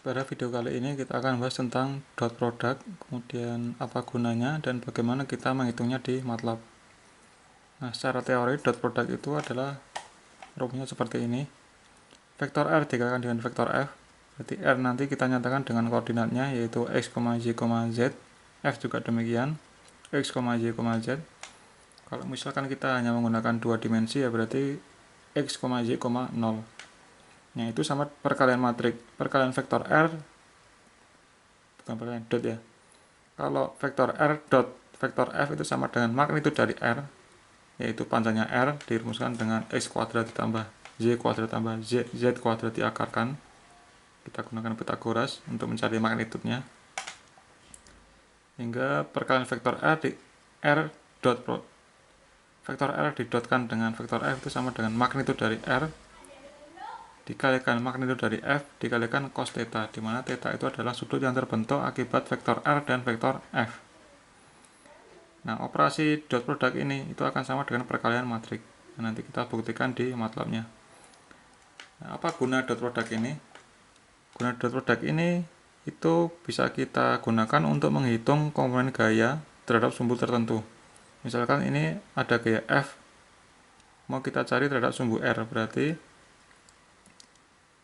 Pada video kali ini kita akan bahas tentang dot product, kemudian apa gunanya dan bagaimana kita menghitungnya di MATLAB. Nah, secara teori dot product itu adalah rumusnya seperti ini. Vektor R dikalikan dengan vektor F. Berarti R nanti kita nyatakan dengan koordinatnya yaitu x, y, z. F juga demikian, x, y, z. Kalau misalkan kita hanya menggunakan dua dimensi ya berarti x, y, 0. Nah, itu sama perkalian matriks. Perkalian vektor R, bukan perkalian dot ya. Kalau vektor R dot vektor F itu sama dengan magnitudo dari R, yaitu panjangnya R dirumuskan dengan x kuadrat ditambah y kuadrat tambah z kuadrat diakarkan. Kita gunakan Pythagoras untuk mencari magnitudenya. Hingga perkalian vektor R di R dot vektor R didotkan dengan vektor F itu sama dengan magnitudo dari R dikalikan magnitudo dari F dikalikan cos theta, di mana theta itu adalah sudut yang terbentuk akibat vektor R dan vektor F. Nah, operasi dot product ini itu akan sama dengan perkalian matriks. Nah, nanti kita buktikan di MATLAB-nya. Nah, apa guna dot product ini? Guna dot product ini itu bisa kita gunakan untuk menghitung komponen gaya terhadap sumbu tertentu. Misalkan ini ada gaya F, mau kita cari terhadap sumbu R, berarti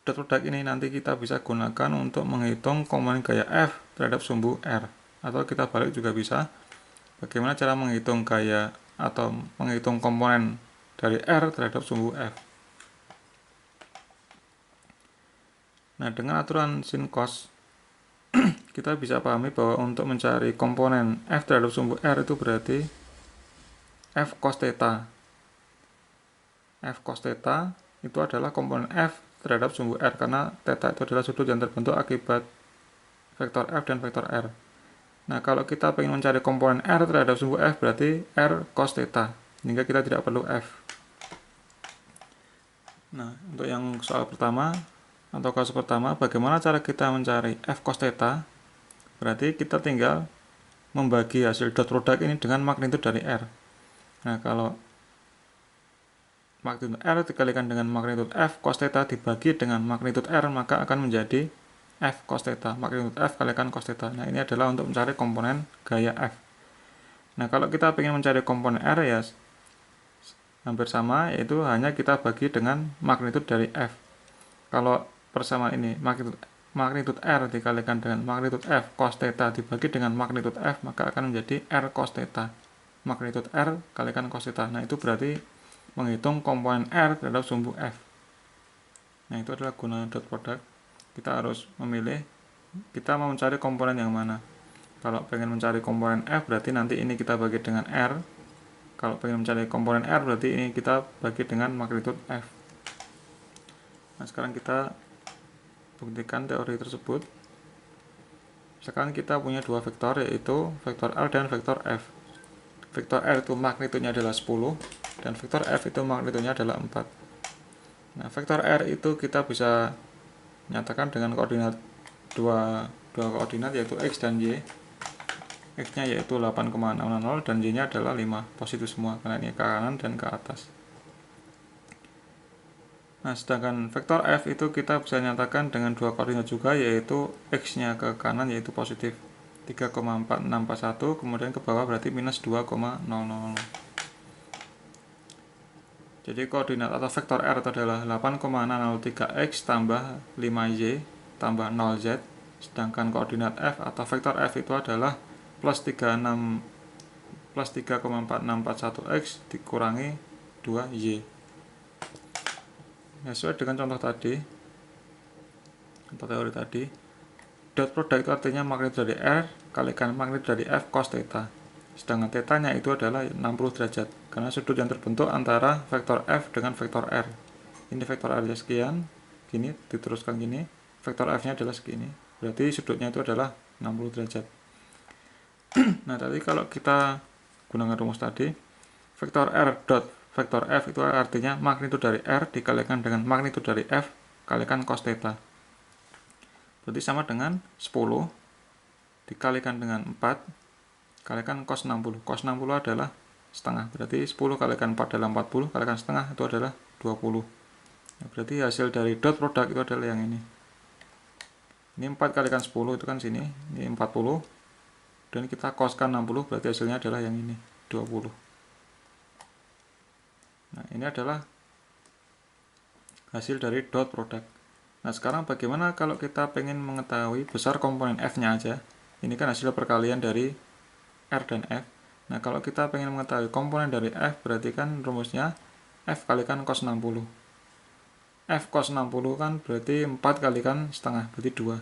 dot product ini nanti kita bisa gunakan untuk menghitung komponen gaya F terhadap sumbu R. Atau kita balik juga bisa. Bagaimana cara menghitung gaya atau menghitung komponen dari R terhadap sumbu F. Nah, dengan aturan sin cos, kita bisa pahami bahwa untuk mencari komponen F terhadap sumbu R itu berarti F cos theta. F cos theta itu adalah komponen F terhadap sumbu R, karena theta itu adalah sudut yang terbentuk akibat vektor F dan vektor R. Nah, kalau kita ingin mencari komponen R terhadap sumbu F berarti R cos theta, sehingga kita tidak perlu F. Nah, untuk yang soal pertama atau kasus pertama, bagaimana cara kita mencari F cos theta? Berarti kita tinggal membagi hasil dot product ini dengan magnitudo dari R. Nah, kalau magnitudo R dikalikan dengan magnitudo F cos theta dibagi dengan magnitudo R, maka akan menjadi F cos theta. Magnitudo F kalikan cos theta. Nah, ini adalah untuk mencari komponen gaya F. Nah, kalau kita ingin mencari komponen R ya hampir sama, yaitu hanya kita bagi dengan magnitudo dari F. Kalau persamaan ini magnitudo R dikalikan dengan magnitudo F cos theta dibagi dengan magnitudo F, maka akan menjadi R cos theta. Magnitudo R kalikan cos theta. Nah, itu berarti menghitung komponen R terhadap sumbu F. Nah, itu adalah guna dot product. Kita harus memilih kita mau mencari komponen yang mana. Kalau pengen mencari komponen F berarti nanti ini kita bagi dengan R. Kalau pengen mencari komponen R berarti ini kita bagi dengan magnitudo F. Nah, sekarang kita buktikan teori tersebut. Sekarang kita punya dua vektor, yaitu vektor R dan vektor F. Vektor R itu magnitudenya adalah 10 dan vektor F itu magnitudenya adalah 4. Nah, vektor R itu kita bisa nyatakan dengan koordinat dua koordinat, yaitu X dan Y. X nya yaitu 8,600 dan Y nya adalah 5, positif semua karena ini ke kanan dan ke atas. Nah, sedangkan vektor F itu kita bisa nyatakan dengan dua koordinat juga, yaitu X nya ke kanan yaitu positif 3,4641, kemudian ke bawah berarti minus 2,000. Jadi koordinat atau vektor R itu adalah 8,603X tambah 5Y tambah 0Z. Sedangkan koordinat F atau vektor F itu adalah plus 3,4641X dikurangi 2Y. Sesuai dengan contoh tadi, contoh teori tadi, dot product itu artinya magnitudo dari R kalikan magnitudo dari F cos theta. Sedangkan theta-nya itu adalah 60 derajat, karena sudut yang terbentuk antara vektor F dengan vektor R. Ini vektor R-nya sekian, gini, diteruskan gini, vektor F-nya adalah segini. Berarti sudutnya itu adalah 60 derajat. Nah, tadi kalau kita gunakan rumus tadi, vektor R dot vektor F itu artinya magnitudo dari R dikalikan dengan magnitudo dari F kalikan cos theta. Berarti sama dengan 10 dikalikan dengan 4 kalikan cos 60. Cos 60 adalah setengah. Berarti 10 kalikan 4 adalah 40, kalikan setengah itu adalah 20. Nah, berarti hasil dari dot product itu adalah yang ini. Ini 4 kalikan 10 itu kan sini, ini 40. Dan kita coskan 60, berarti hasilnya adalah yang ini, 20. Nah, ini adalah hasil dari dot product. Nah, sekarang bagaimana kalau kita pengen mengetahui besar komponen F-nya aja? Ini kan hasil perkalian dari R dan F. Nah, kalau kita pengen mengetahui komponen dari F, berarti kan rumusnya F kalikan cos 60. F cos 60 kan berarti 4 kalikan setengah, berarti 2.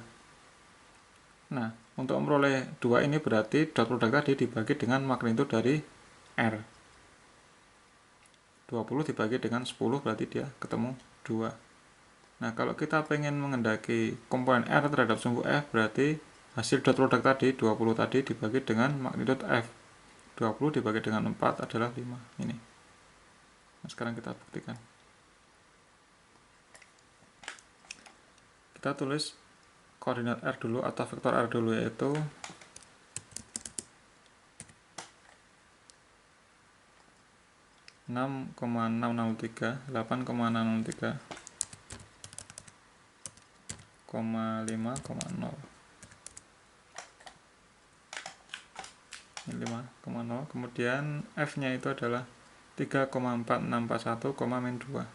Nah, untuk memperoleh 2 ini berarti dot produk tadi dibagi dengan magnitudo dari R. 20 dibagi dengan 10 berarti dia ketemu 2. Nah, kalau kita pengen mengendaki komponen R terhadap sumbu F, berarti hasil dot produk tadi, 20 tadi dibagi dengan magnitudo F. 20 dibagi dengan 4 adalah 5. Ini. Nah, sekarang kita buktikan. Kita tulis koordinat R dulu atau vektor R dulu, yaitu 6,603, 8,603, 5,0. Ini 5,0. Kemudian F-nya itu adalah 3,4641, min 2.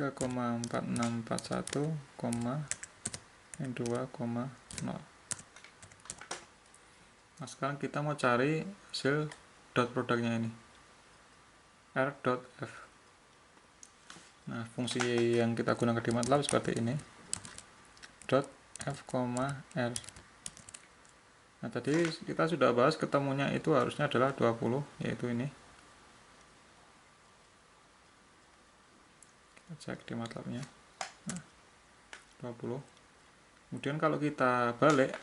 3,4641, min 2,0. Nah, sekarang kita mau cari hasil dot produknya ini, R dot F. Nah, fungsi yang kita gunakan di MATLAB seperti ini, dot F, R. Nah, tadi kita sudah bahas ketemunya itu harusnya adalah 20, yaitu ini. Kita cek di MATLAB-nya. Nah, 20. Kemudian kalau kita balik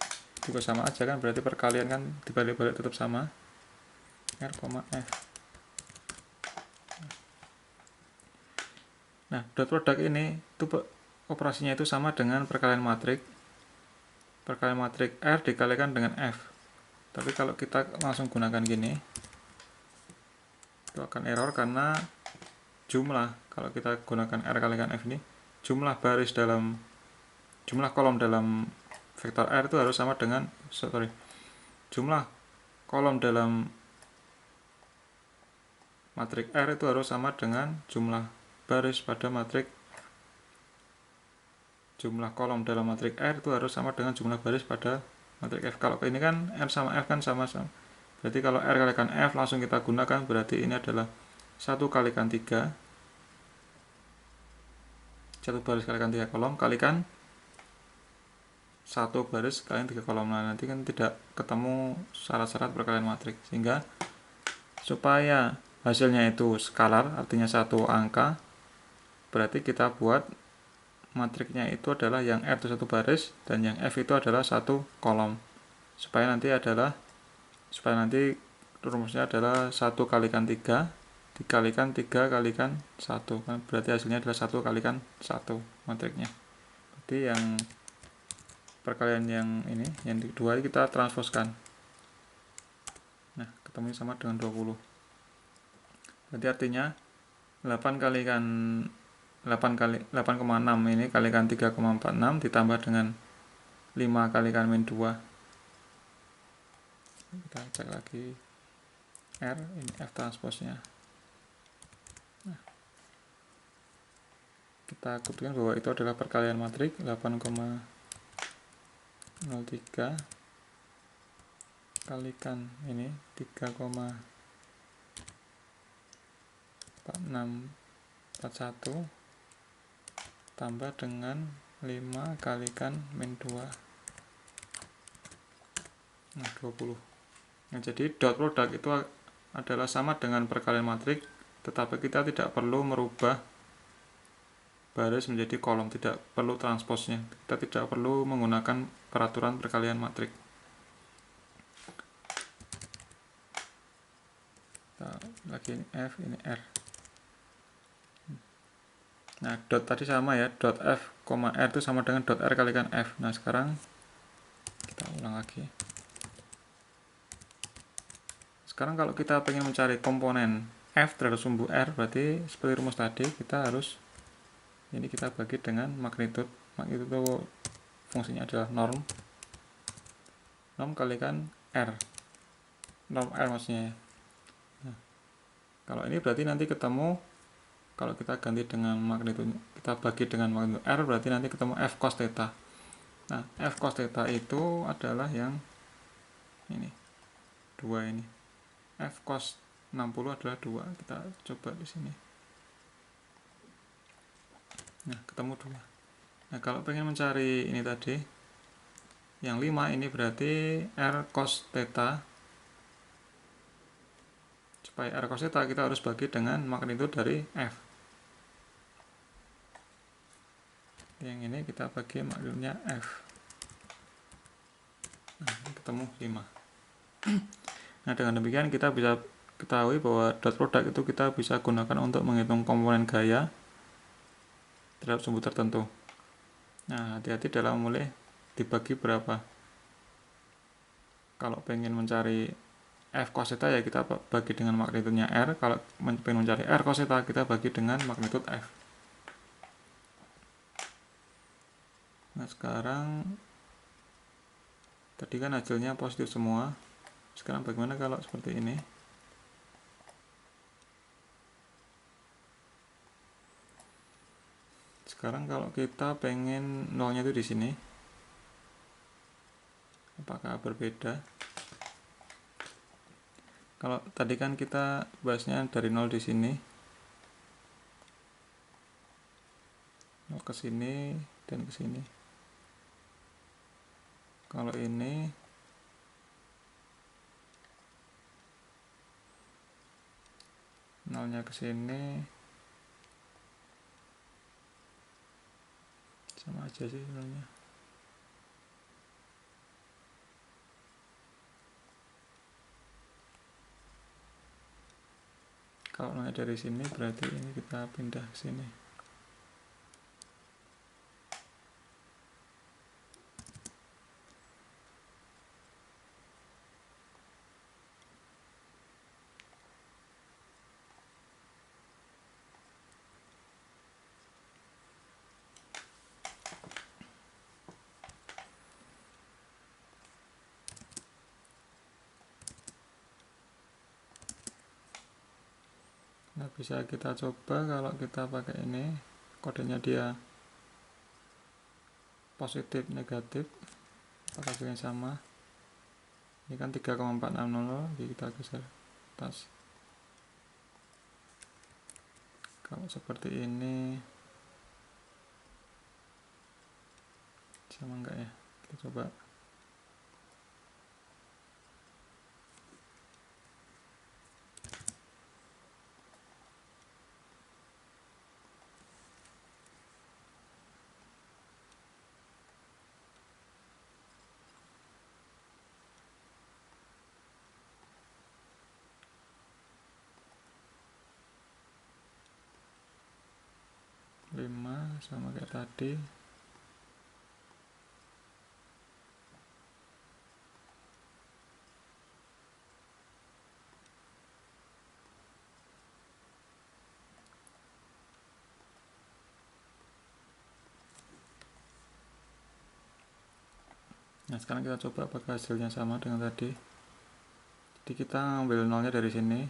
juga sama aja kan, berarti perkalian kan dibalik-balik tetap sama, R, F. Nah, dot product ini itu operasinya itu sama dengan perkalian matrik. Perkalian matrik R dikalikan dengan F. Tapi kalau kita langsung gunakan gini, itu akan error karena jumlah, kalau kita gunakan R kalikan F ini, jumlah kolom dalam vektor R itu harus sama dengan, jumlah kolom dalam matrik R itu harus sama dengan jumlah baris pada matrik. Jumlah kolom dalam matrik R itu harus sama dengan jumlah baris pada matrik F. Kalau ini kan R sama F kan sama-sama. Berarti kalau R kalikan F langsung kita gunakan, berarti ini adalah 1 kalikan 3. 1 baris kalikan 3 kolom kalikan 1 baris kalikan 3 kolom. Nah, nanti kan tidak ketemu syarat-syarat perkalian matrik, sehingga supaya hasilnya itu skalar, artinya satu angka, berarti kita buat matriknya itu adalah yang R itu 1 baris dan yang F itu adalah 1 kolom, supaya nanti rumusnya adalah 1 kalikan 3 dikalikan 3 kalikan 1, kan berarti hasilnya adalah 1 kalikan 1 matriknya. Berarti yang perkalian yang ini, yang kedua kita transposkan. Nah, ketemu sama dengan 20. Berarti artinya 8,6 ini kalikan 3,46 ditambah dengan 5 kalikan min 2. Kita cek lagi R, ini F transposnya. Nah, kita buktikan bahwa itu adalah perkalian matrik 8,03 kalikan ini 3,4641 tambah dengan 5 kalikan min 2. Nah, 20. Nah, jadi dot product itu adalah sama dengan perkalian matrik, tetapi kita tidak perlu merubah baris menjadi kolom, tidak perlu transposnya. Kita tidak perlu menggunakan peraturan perkalian matrik. Lagi ini F, ini R. Nah, dot tadi sama ya, dot F, R itu sama dengan dot R kalikan F. Nah, sekarang kita ulang lagi. Sekarang kalau kita ingin mencari komponen F terhadap sumbu R, berarti seperti rumus tadi, kita harus ini kita bagi dengan magnitude. Magnitude itu fungsinya adalah norm kalikan R, norm R maksudnya ya. Nah, kalau ini berarti nanti ketemu, kalau kita ganti dengan magnitude, kita bagi dengan magnitude R, berarti nanti ketemu F cos theta. Nah, F cos theta itu adalah yang ini, 2 ini. F cos 60 adalah 2. Kita coba di sini. Nah, ketemu 2. Nah, kalau pengen mencari ini tadi, yang 5 ini berarti R cos theta. Supaya R cos theta kita harus bagi dengan magnitude dari F. Yang ini kita bagi magnitudenya F. Nah, ketemu 5. Nah, dengan demikian kita bisa ketahui bahwa dot product itu kita bisa gunakan untuk menghitung komponen gaya terhadap sumbu tertentu. Nah, hati-hati dalam memilih dibagi berapa. Kalau pengen mencari F cos theta ya kita bagi dengan magnitudenya R. Kalau pengen mencari R cos theta kita bagi dengan magnitude F. Nah, sekarang tadi kan hasilnya positif semua. Sekarang bagaimana kalau seperti ini? Sekarang kalau kita pengen nolnya itu di sini, apakah berbeda? Kalau tadi kan kita bahasnya dari 0 di sini, 0 ke sini dan ke sini. Kalau ini nolnya ke sini, sama aja sih sebenarnya. Kalau nolnya dari sini berarti ini kita pindah ke sini. Nah, bisa kita coba kalau kita pakai ini, kodenya dia positif negatif, apakah hasilnya sama? Ini kan 3,460, jadi kita geser atas. Kalau seperti ini sama enggak ya? Kita coba. Sama kayak tadi. Nah, sekarang kita coba apakah hasilnya sama dengan tadi. Jadi kita ambil nolnya dari sini.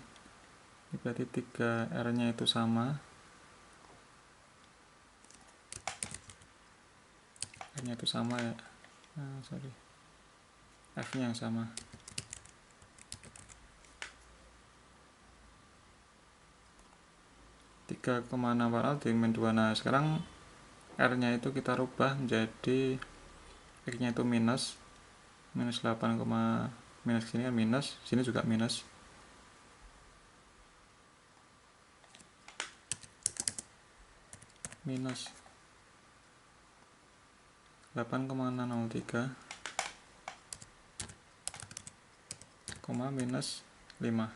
Ini berarti 3R nya itu sama, R nya itu sama ya, F nya yang sama. 3,6 dimin 2. Nah, sekarang R nya itu kita rubah menjadi X nya itu minus 8, minus sini kan minus, sini juga minus. Minus 8,603, minus 5,0.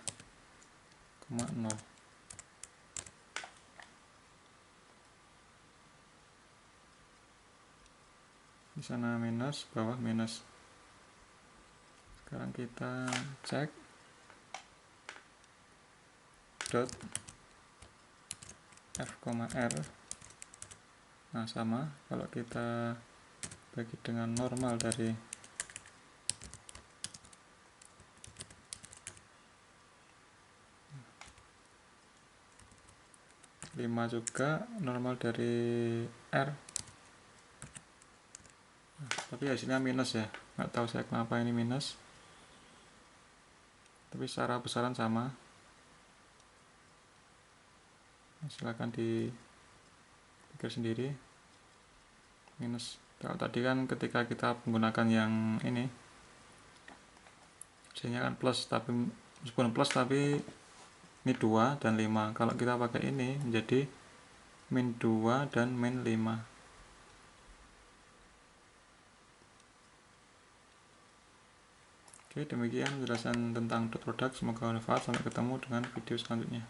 Di sana minus, bawah minus. Sekarang kita cek dot F, R Nah sama, kalau kita bagi dengan normal dari 5 juga, normal dari R. Nah, tapi hasilnya minus ya, nggak tahu saya kenapa ini minus, tapi secara besaran sama. Silahkan dipikir sendiri. Minus, kalau tadi kan ketika kita menggunakan yang ini hasilnya kan plus, tapi meskipun plus tapi ini 2 dan 5. Kalau kita pakai ini menjadi min 2 dan min 5. Oke, demikian penjelasan tentang dot product. Semoga bermanfaat. Sampai ketemu dengan video selanjutnya.